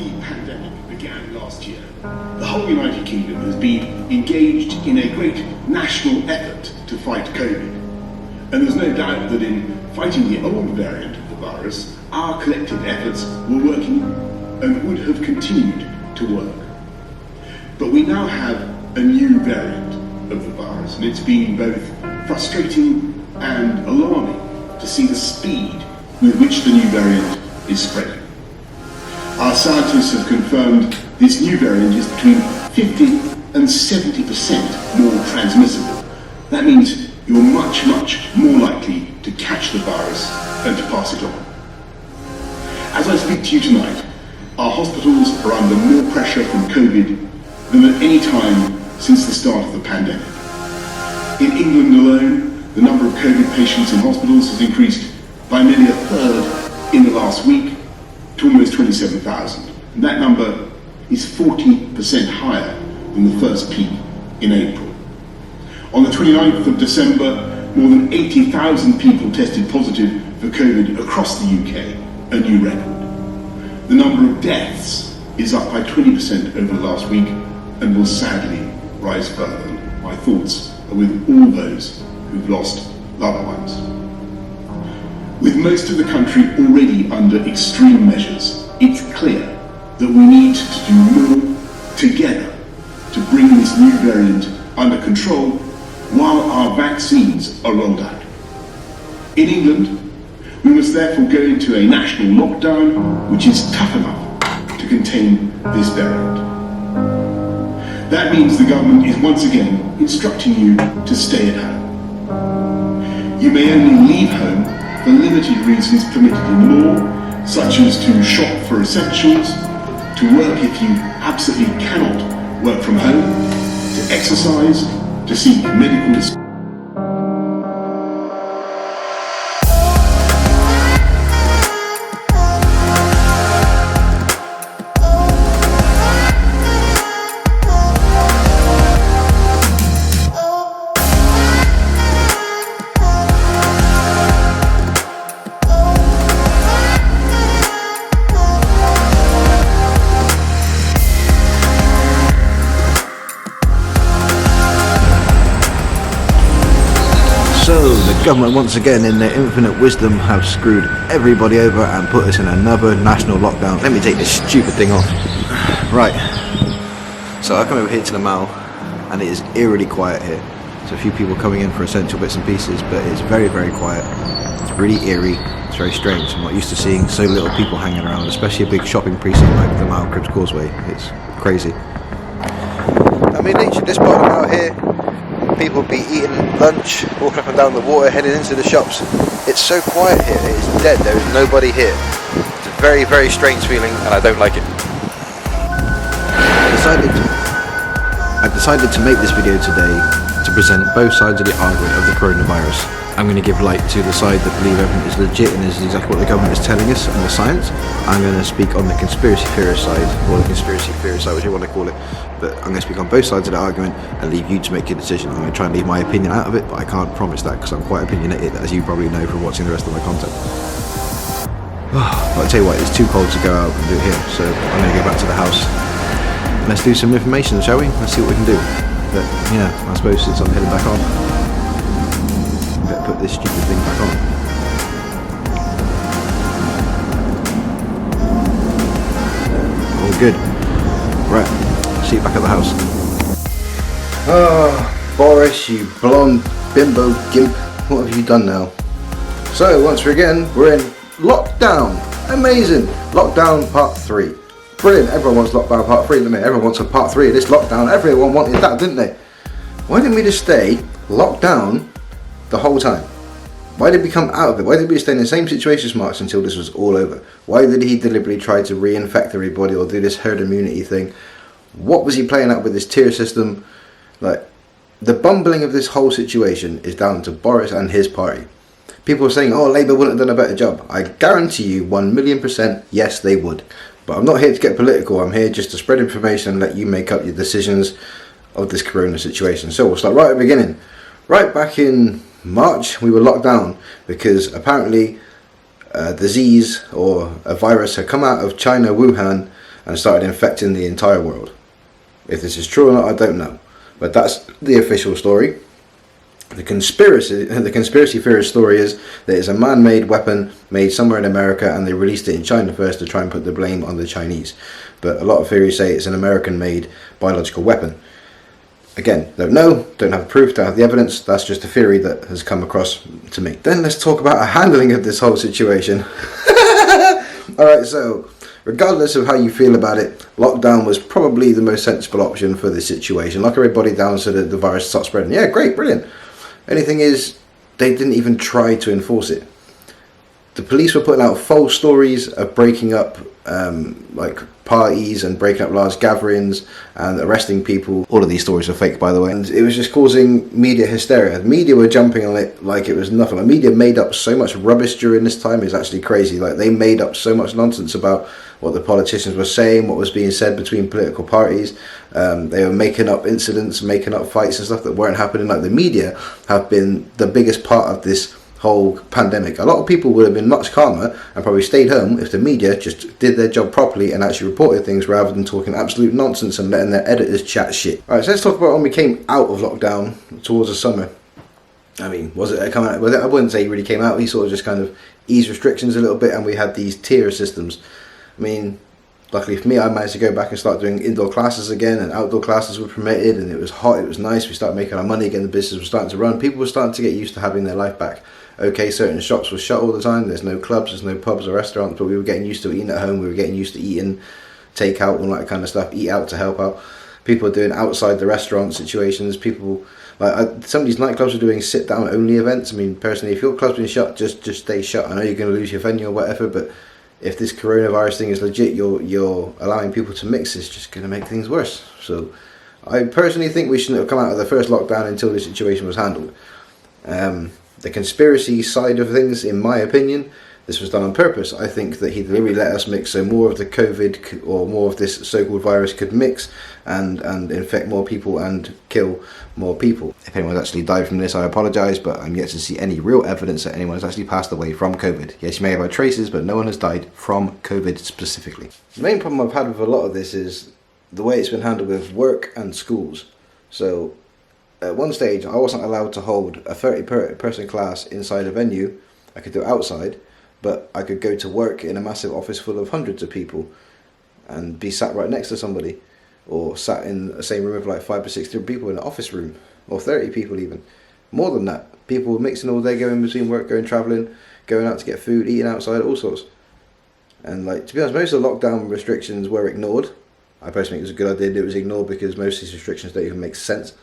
the pandemic began last year, the whole United Kingdom has been engaged in a great national effort to fight COVID. And there's no doubt that in fighting the old variant of the virus, our collective efforts were working and would have continued to work. But we now have a new variant of the virus, and it's been both frustrating and alarming to see the speed with which the new variant is spreading. Our scientists have confirmed this new variant is between 50 and 70% more transmissible. That means you're much, much more likely to catch the virus and to pass it on. As I speak to you tonight, our hospitals are under more pressure from COVID than at any time since the start of the pandemic. In England alone, the number of COVID patients in hospitals has increased by nearly a third in the last week to almost 27,000. And that number is 40% higher than the first peak in April. On the 29th of December, more than 80,000 people tested positive for COVID across the UK, a new record. The number of deaths is up by 20% over the last week and will sadly rise further. My thoughts are with all those who've lost loved ones. With most of the country already under extreme measures, it's clear that we need to do more together to bring this new variant under control while our vaccines are rolled out. In England, we must therefore go into a national lockdown which is tough enough to contain this variant. That means the government is once again instructing you to stay at home. You may only leave home for limited reasons permitted in law, such as to shop for essentials, to work if you absolutely cannot work from home, to exercise, to seek medical assistance. So, the government once again in their infinite wisdom have screwed everybody over and put us in another national lockdown. Let me take this stupid thing off. Right, so I come over here to the mall and it is eerily quiet here. There's a few people coming in for essential bits and pieces, but it's very, very quiet. It's really eerie, it's very strange. I'm not used to seeing so little people hanging around, especially a big shopping precinct like the Mall Cribs Causeway. It's crazy. I mean, literally this part of the mall here, people be eating lunch, walking up and down the water, heading into the shops. It's so quiet here, it is dead, there is nobody here. It's a very, very strange feeling and I don't like it. I decided to make this video today to present both sides of the argument of the coronavirus. I'm going to give light to the side that believe everything is legit and is exactly what the government is telling us and the science. I'm going to speak on the conspiracy theorist side, or the conspiracy theorist side, whichever you want to call it. But I'm going to speak on both sides of the argument and leave you to make your decision. I'm going to try and leave my opinion out of it, but I can't promise that because I'm quite opinionated, as you probably know from watching the rest of my content. But I tell you what, it's too cold to go out and do it here, so I'm going to go back to the house. Let's do some information, shall we? Let's see what we can do. But yeah, I suppose since I'm heading back on, I better put this stupid thing back on. All good. Right, see you back at the house. Oh, Boris, you blonde bimbo gimp, what have you done now? So, once again, we're in lockdown. Amazing. Lockdown part 3. Brilliant, everyone wants lockdown part 3, didn't they? Everyone wants a part 3 of this lockdown. Everyone wanted that, didn't they? Why didn't we just stay locked down the whole time? Why did we come out of it? Why did we stay in the same situation as Marx until this was all over? Why did he deliberately try to reinfect everybody or do this herd immunity thing? What was he playing out with this tier system? Like, the bumbling of this whole situation is down to Boris and his party. People are saying, oh, Labour wouldn't have done a better job. I guarantee you 1,000,000%, yes, they would. But I'm not here to get political. I'm here just to spread information and let you make up your decisions of this corona situation. So we'll start right at the beginning. Right back in March, we were locked down because apparently a disease or a virus had come out of China, Wuhan, and started infecting the entire world. If this is true or not, I don't know, but that's the official story. The conspiracy theorist story is that it's a man-made weapon made somewhere in America, and they released it in China first to try and put the blame on the Chinese. But a lot of theories say it's an American-made biological weapon. Again, don't know, don't have proof, don't have the evidence. That's just a theory that has come across to me. Then let's talk about a handling of this whole situation. Alright, so regardless of how you feel about it, lockdown was probably the most sensible option for this situation. Lock everybody down so that the virus stops spreading. Yeah, great, brilliant. Only thing is, they didn't even try to enforce it. The police were putting out false stories of breaking up like parties and breaking up large gatherings and arresting people. All of these stories are fake, by the way, and it was just causing media hysteria. The media were jumping on it like it was nothing. The media made up so much rubbish during this time, it's actually crazy. Like, they made up so much nonsense about what the politicians were saying, what was being said between political parties. They were making up incidents, making up fights and stuff that weren't happening. Like, the media have been the biggest part of this whole pandemic. A lot of people would have been much calmer and probably stayed home if the media just did their job properly and actually reported things rather than talking absolute nonsense and letting their editors chat shit. Alright, so let's talk about when we came out of lockdown towards the summer. I mean, was it coming out? Well, I wouldn't say he really came out. He sort of just kind of eased restrictions a little bit, and we had these tier systems. I mean, luckily for me, I managed to go back and start doing indoor classes again, and outdoor classes were permitted, and it was hot, it was nice. We started making our money again, the business was starting to run. People were starting to get used to having their life back. Okay, certain shops were shut all the time, there's no clubs, there's no pubs or restaurants, but we were getting used to eating at home, we were getting used to eating takeout and all that kind of stuff, eat out to help out. People are doing outside the restaurant situations, people, like some of these nightclubs are doing sit down only events. I mean, personally, if your club's been shut, just stay shut. I know you're going to lose your venue or whatever, but if this coronavirus thing is legit, you're allowing people to mix, it's just going to make things worse. So I personally think we shouldn't have come out of the first lockdown until this situation was handled. The conspiracy side of things, in my opinion, this was done on purpose. I think that he deliberately let us mix so more of the COVID or more of this so-called virus could mix and infect more people and kill more people. If anyone's actually died from this, I apologise, but I'm yet to see any real evidence that anyone has actually passed away from COVID. Yes, you may have had traces, but no one has died from COVID specifically. The main problem I've had with a lot of this is the way it's been handled with work and schools. So at one stage, I wasn't allowed to hold a 30-person class inside a venue. I could do it outside, but I could go to work in a massive office full of hundreds of people and be sat right next to somebody, or sat in the same room with like 5 or 6 different people in an office room, or 30 people even. More than that, people were mixing all day, going between work, going travelling, going out to get food, eating outside, all sorts. And like, to be honest, most of the lockdown restrictions were ignored. I personally think it was a good idea that it was ignored, because most of these restrictions don't even make sense.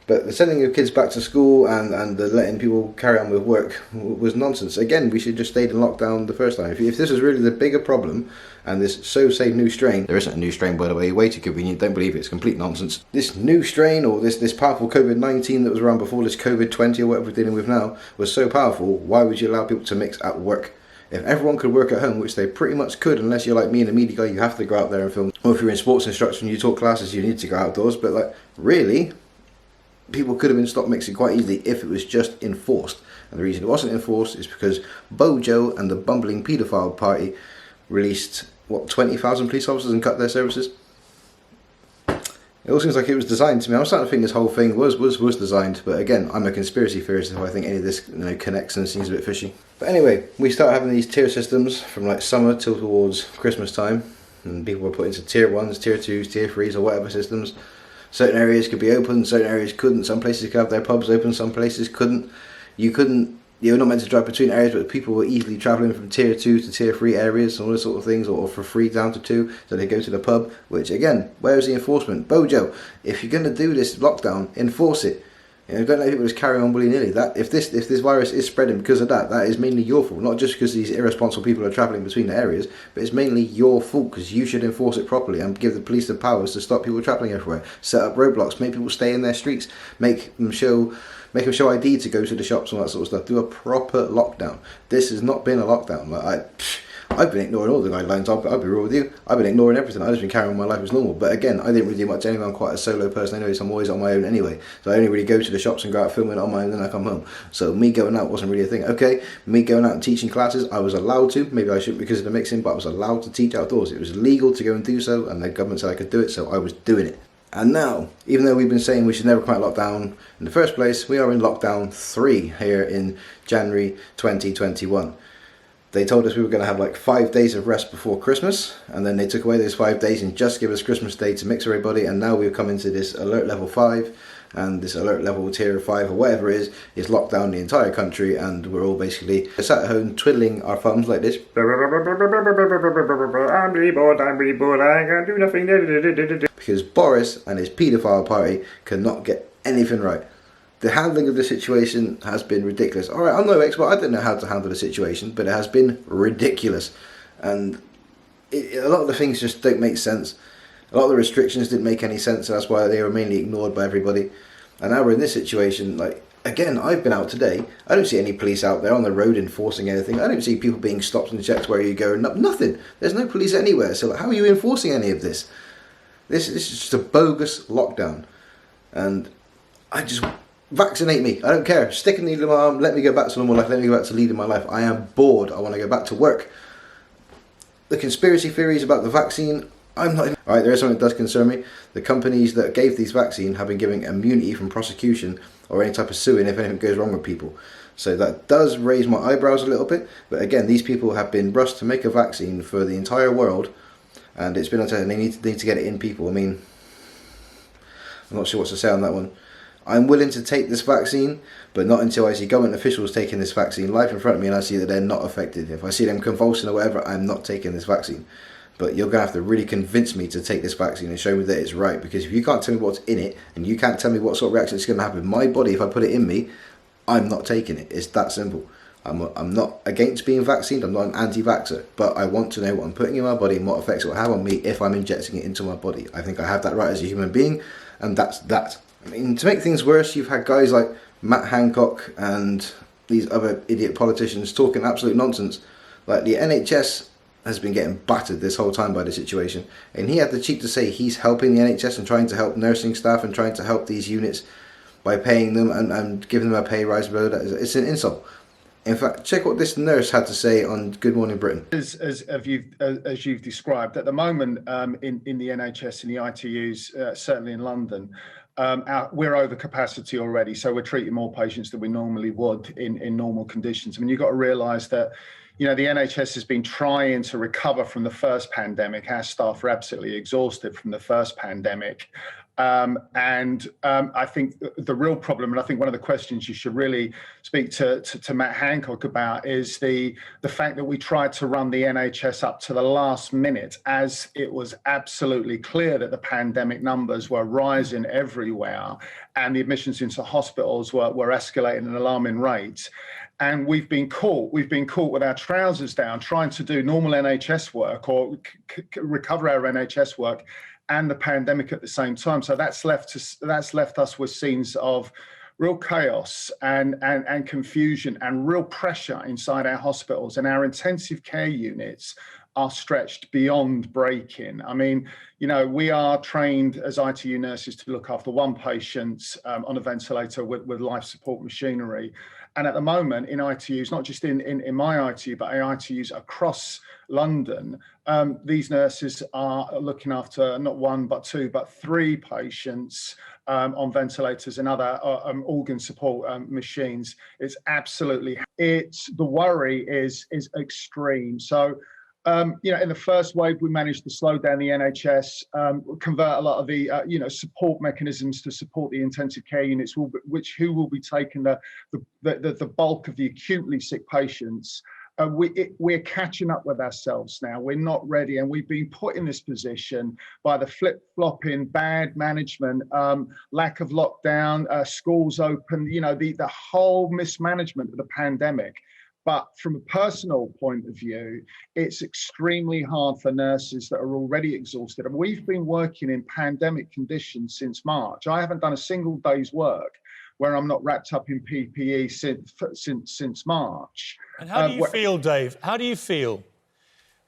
But the sending of kids back to school and the letting people carry on with work was nonsense. Again, we should just stayed in lockdown the first time. If this was really the bigger problem, and this so-say new strain, there isn't a new strain, by the way, way too convenient, don't believe it, it's complete nonsense. This new strain, or this powerful Covid-19 that was around before, this Covid-20 or whatever we're dealing with now, was so powerful, why would you allow people to mix at work? If everyone could work at home, which they pretty much could, unless you're like me and a media guy, you have to go out there and film. Or if you're in sports instruction, you taught classes, you need to go outdoors, but like, really? People could have been stopped mixing quite easily if it was just enforced. And the reason it wasn't enforced is because Bojo and the bumbling paedophile party released, 20,000 police officers and cut their services? It all seems like it was designed to me. I'm starting to think this whole thing was designed, but again, I'm a conspiracy theorist, so I think any of this connects and seems a bit fishy. But anyway, we started having these tier systems from like summer till towards Christmas time, and people were put into tier 1s, tier 2s, tier 3s or whatever systems. Certain areas could be open, certain areas couldn't. Some places could have their pubs open, some places couldn't. You were not meant to drive between areas, but people were easily travelling from tier 2 to tier 3 areas, and all those sort of things, or for free down to 2, so they go to the pub, which again, where is the enforcement? Bojo, if you're going to do this lockdown, enforce it. Don't let people just carry on willy-nilly. If this virus is spreading because of that is mainly your fault. Not just because these irresponsible people are travelling between the areas, but it's mainly your fault, because you should enforce it properly and give the police the powers to stop people travelling everywhere. Set up roadblocks, make people stay in their streets, make them show ID to go to the shops and all that sort of stuff. Do a proper lockdown. This has not been a lockdown. I've been ignoring all the guidelines. I'll be real with you. I've been ignoring everything. I've just been carrying on my life as normal. But again, I didn't really do much anyway. I'm quite a solo person anyway, so I'm always on my own anyway. So I only really go to the shops and go out filming on my own, and then I come home. So me going out wasn't really a thing. Okay, me going out and teaching classes, I was allowed to. Maybe I shouldn't because of the mixing, but I was allowed to teach outdoors. It was legal to go and do so, and the government said I could do it, so I was doing it. And now, even though we've been saying we should never come out of lockdown in the first place, we are in lockdown 3 here in January 2021. They told us we were going to have like 5 days of rest before Christmas, and then they took away those 5 days and just give us Christmas Day to mix everybody, and now we've come into this alert level 5, and this alert level tier 5 or whatever it is locked down the entire country, and we're all basically sat at home twiddling our thumbs like this. I'm really bored, I can't do nothing. Because Boris and his paedophile party cannot get anything right. The handling of the situation has been ridiculous. Alright, I'm no expert, I don't know how to handle the situation, but it has been ridiculous. And a lot of the things just don't make sense. A lot of the restrictions didn't make any sense, so that's why they were mainly ignored by everybody. And now we're in this situation, like, again, I've been out today, I don't see any police out there on the road enforcing anything. I don't see people being stopped and checked where you go, nothing. There's no police anywhere, so how are you enforcing any of this? This is just a bogus lockdown. And I just... vaccinate me. I don't care. Stick a needle in my arm. Let me go back to normal life. Let me go back to leading my life. I am bored. I want to go back to work. The conspiracy theories about the vaccine, I'm not... Alright, there is something that does concern me. The companies that gave these vaccine have been giving immunity from prosecution or any type of suing if anything goes wrong with people. So that does raise my eyebrows a little bit. But again, these people have been rushed to make a vaccine for the entire world, and it's been until they need to get it in people. I mean, I'm not sure what to say on that one. I'm willing to take this vaccine, but not until I see government officials taking this vaccine live in front of me and I see that they're not affected. If I see them convulsing or whatever, I'm not taking this vaccine. But you're going to have to really convince me to take this vaccine and show me that it's right. Because if you can't tell me what's in it, and you can't tell me what sort of reaction it's going to have in my body if I put it in me, I'm not taking it. It's that simple. I'm not against being vaccinated, I'm not an anti-vaxxer, but I want to know what I'm putting in my body and what effects it will have on me if I'm injecting it into my body. I think I have that right as a human being, and that's that. I mean, to make things worse, you've had guys like Matt Hancock and these other idiot politicians talking absolute nonsense. Like, the NHS has been getting battered this whole time by the situation, and he had the cheek to say he's helping the NHS and trying to help nursing staff and trying to help these units by paying them and giving them a pay rise. It's an insult. In fact, check what this nurse had to say on Good Morning Britain. As you've described, at the moment in the NHS and the ITUs, certainly in London, we're over capacity already, so we're treating more patients than we normally would in normal conditions. I mean, you've got to realise that, you know, the NHS has been trying to recover from the first pandemic. Our staff are absolutely exhausted from the first pandemic. I think the real problem, and I think one of the questions you should really speak to Matt Hancock about, is the fact that we tried to run the NHS up to the last minute, as it was absolutely clear that the pandemic numbers were rising everywhere and the admissions into hospitals were escalating at an alarming rate. And we've been caught with our trousers down trying to do normal NHS work or recover our NHS work and the pandemic at the same time. So that's left us with scenes of real chaos and confusion and real pressure inside our hospitals, and our intensive care units are stretched beyond breaking. I mean, you know, we are trained as ITU nurses to look after one patient on a ventilator with life support machinery. And at the moment in ITUs, not just in my ITU, but in ITUs across London, these nurses are looking after not one, but two, but three patients on ventilators and other organ support machines. It's absolutely, the worry is extreme. So, you know, in the first wave, we managed to slow down the NHS, convert a lot of the, you know, support mechanisms to support the intensive care units, who will be taking the bulk of the acutely sick patients. We're catching up with ourselves now. We're not ready, and we've been put in this position by the flip-flopping, bad management, lack of lockdown, schools open, you know, the whole mismanagement of the pandemic. But from a personal point of view, it's extremely hard for nurses that are already exhausted. And we've been working in pandemic conditions since March. I haven't done a single day's work where I'm not wrapped up in PPE since March. And how do you feel, Dave? How do you feel?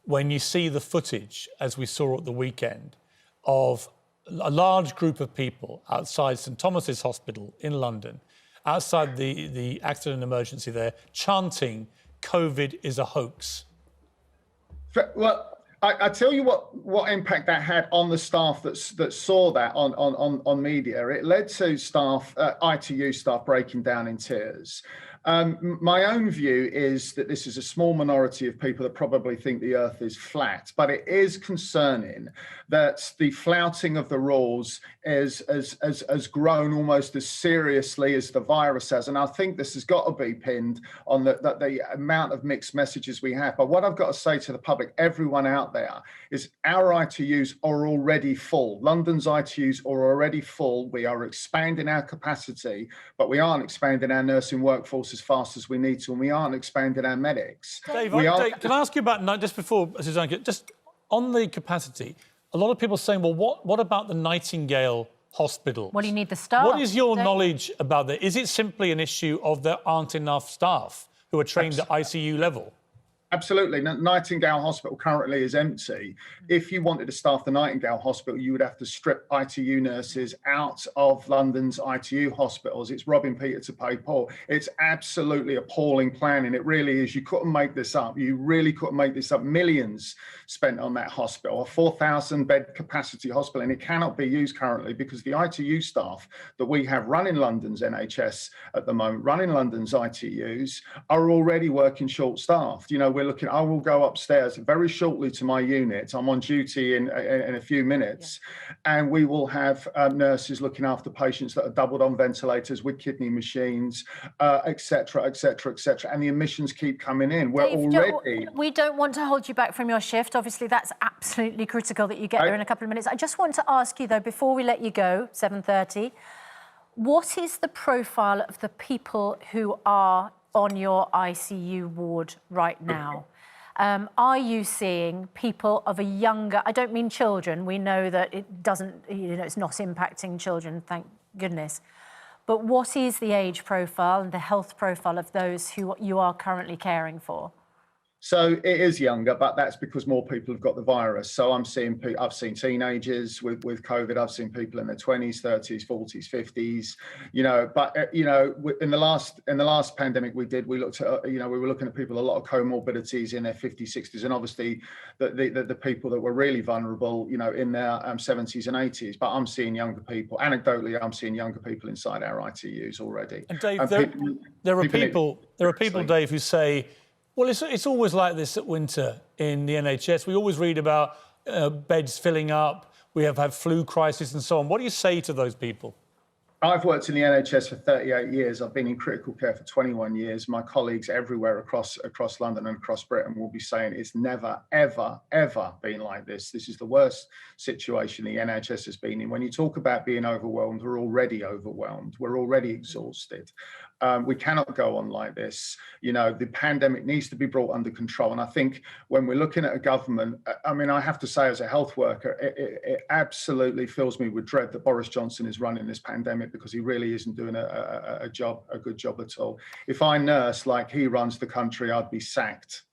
when you see the footage, as we saw at the weekend, of a large group of people outside St Thomas's Hospital in London, outside the accident and emergency there, chanting, "COVID is a hoax"? Well, I tell you what impact that had on the staff that saw that on media. It led to staff, ITU staff, breaking down in tears. My own view is that this is a small minority of people that probably think the earth is flat, but it is concerning that the flouting of the rules has grown almost as seriously as the virus has. And I think this has got to be pinned on the amount of mixed messages we have. But what I've got to say to the public, everyone out there, is our ITUs are already full. London's ITUs are already full. We are expanding our capacity, but we aren't expanding our nursing workforce as fast as we need to, and we aren't expanding our medics. Dave, can I ask you about, just before Suzanne, just on the capacity, a lot of people are saying, well, what about the Nightingale Hospital? Well, you need the staff. What is your knowledge about that? Is it simply an issue of there aren't enough staff who are trained at ICU level? Absolutely. Nightingale Hospital currently is empty. If you wanted to staff the Nightingale Hospital, you would have to strip ITU nurses out of London's ITU hospitals. It's robbing Peter to pay Paul. It's absolutely appalling planning. It really is. You couldn't make this up. You really couldn't make this up. Millions spent on that hospital, a 4,000 bed capacity hospital, and it cannot be used currently because the ITU staff that we have running London's NHS at the moment, running London's ITUs, are already working short-staffed. You know, we're looking, I will go upstairs very shortly to my unit. I'm on duty in a few minutes, and we will have nurses looking after patients that are doubled on ventilators with kidney machines, et cetera, et cetera, et cetera. And the admissions keep coming in. We're Dave, we don't want to hold you back from your shift. Obviously, that's absolutely critical that you get there in a couple of minutes. I just want to ask you, though, before we let you go, 7:30, what is the profile of the people who are on your ICU ward right now? Are you seeing people of a younger, I don't mean children, we know that it doesn't, it's not impacting children, thank goodness. But what is the age profile and the health profile of those who you are currently caring for? So it is younger, but that's because more people have got the virus. So I've seen teenagers with COVID. I've seen people in their 20s, 30s, 40s, 50s. But in the last pandemic we looked at, we were looking at people a lot of comorbidities in their 50s, 60s, and obviously the people that were really vulnerable, in their 70s and 80s. But I'm seeing younger people. Anecdotally, I'm seeing younger people inside our ITUs already. And Dave, there are people, Dave, who say, well, it's always like this at winter in the NHS. We always read about beds filling up. We have had flu crisis and so on. What do you say to those people? I've worked in the NHS for 38 years. I've been in critical care for 21 years. My colleagues everywhere across London and across Britain will be saying it's never, ever, ever been like this. This is the worst situation the NHS has been in. When you talk about being overwhelmed, we're already overwhelmed. We're already exhausted. We cannot go on like this. The pandemic needs to be brought under control. And I think when we're looking at a government, I have to say as a health worker, it absolutely fills me with dread that Boris Johnson is running this pandemic, because he really isn't doing a good job at all. If I nurse like he runs the country, I'd be sacked.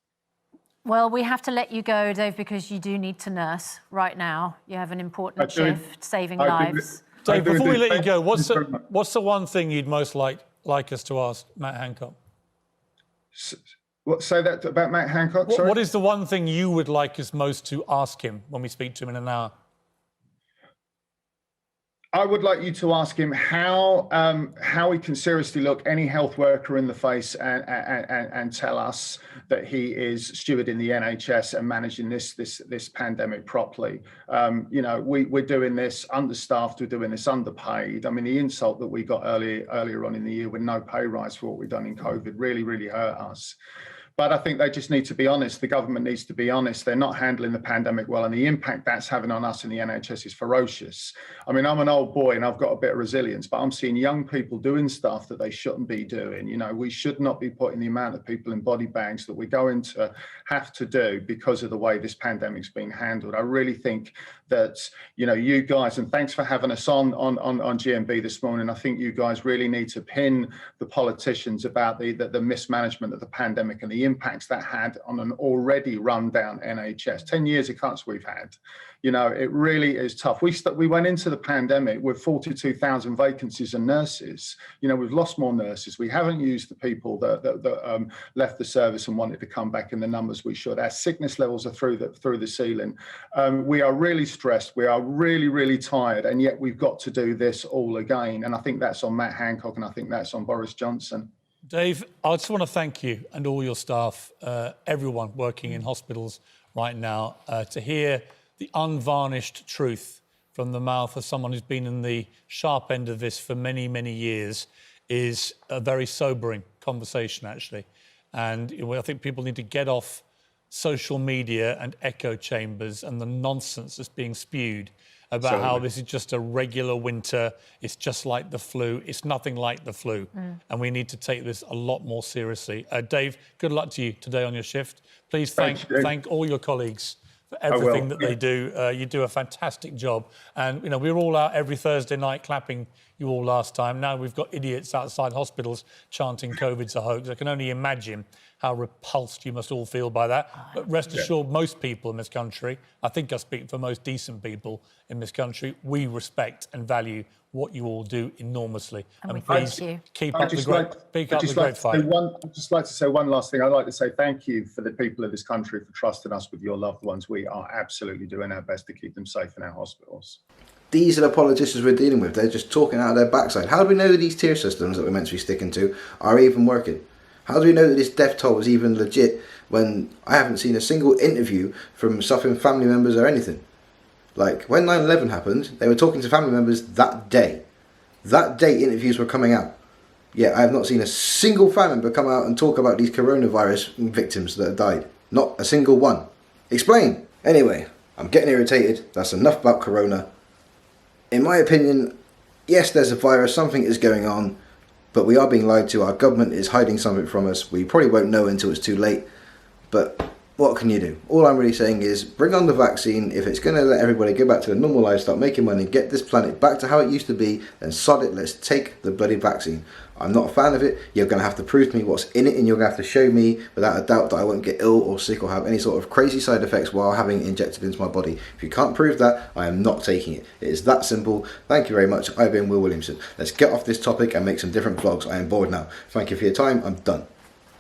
Well, we have to let you go, Dave, because you do need to nurse right now. You have an important shift, saving lives. Dave, before we let you go, what's the one thing you'd most like us to ask Matt Hancock? Say that about Matt Hancock, sorry? What is the one thing you would like us most to ask him when we speak to him in an hour? I would like you to ask him how he can seriously look any health worker in the face and tell us that he is stewarding the NHS and managing this pandemic properly. We're doing this understaffed, we're doing this underpaid. The insult that we got earlier on in the year with no pay rise for what we've done in COVID really, really hurt us. But I think they just need to be honest. The government needs to be honest. They're not handling the pandemic well, and the impact that's having on us in the NHS is ferocious. I'm an old boy and I've got a bit of resilience, but I'm seeing young people doing stuff that they shouldn't be doing. We should not be putting the amount of people in body bags that we're going to have to do because of the way this pandemic's been handled. I really think that, you guys, and thanks for having us on GMB this morning. I think you guys really need to pin the politicians about the mismanagement of the pandemic and the impacts that had on an already run-down NHS. 10 years of cuts we've had. You know, it really is tough. We went into the pandemic with 42,000 vacancies in nurses. You know, we've lost more nurses. We haven't used the people that left the service and wanted to come back in the numbers we should. Our sickness levels are through the ceiling. We are really stressed. We are really, really tired, and yet we've got to do this all again. And I think that's on Matt Hancock, and I think that's on Boris Johnson. Dave, I just want to thank you and all your staff, everyone working in hospitals right now, to hear the unvarnished truth from the mouth of someone who's been in the sharp end of this for many, many years is a very sobering conversation, actually. And I think people need to get off social media and echo chambers and the nonsense that's being spewed about how this is just a regular winter. It's just like the flu. It's nothing like the flu. And we need to take this a lot more seriously. Dave, good luck to you today on your shift. Please thank all your colleagues for everything that they do. You do a fantastic job. And, you know, we were all out every Thursday night clapping you all last time. Now we've got idiots outside hospitals chanting COVID's a hoax. I can only imagine how repulsed you must all feel by that. But rest assured, most people in this country, I think I speak for most decent people in this country, we respect and value what you all do enormously. And please keep up the great fight. I'd just like to say one last thing. I'd like to say thank you for the people of this country for trusting us with your loved ones. We are absolutely doing our best to keep them safe in our hospitals. These are the politicians we're dealing with. They're just talking out of their backside. How do we know that these tier systems that we're meant to be sticking to are even working? How do we know that this death toll is even legit when I haven't seen a single interview from suffering family members or anything? Like, when 9/11 happened, they were talking to family members that day. That day interviews were coming out. Yet I have not seen a single family member come out and talk about these coronavirus victims that have died. Not a single one. Explain. Anyway, I'm getting irritated. That's enough about corona. In my opinion, yes, there's a virus, something is going on, but we are being lied to. Our government is hiding something from us. We probably won't know until it's too late, but what can you do? All I'm really saying is bring on the vaccine. If it's going to let everybody go back to their normal life, start making money, get this planet back to how it used to be, then sod it, let's take the bloody vaccine. I'm not a fan of it. You're going to have to prove to me what's in it, and you're going to have to show me without a doubt that I won't get ill or sick or have any sort of crazy side effects while having injected into my body. If you can't prove that, I am not taking it. It is that simple. Thank you very much. I've been Will Williamson. Let's get off this topic and make some different vlogs. I am bored now. Thank you for your time. I'm done.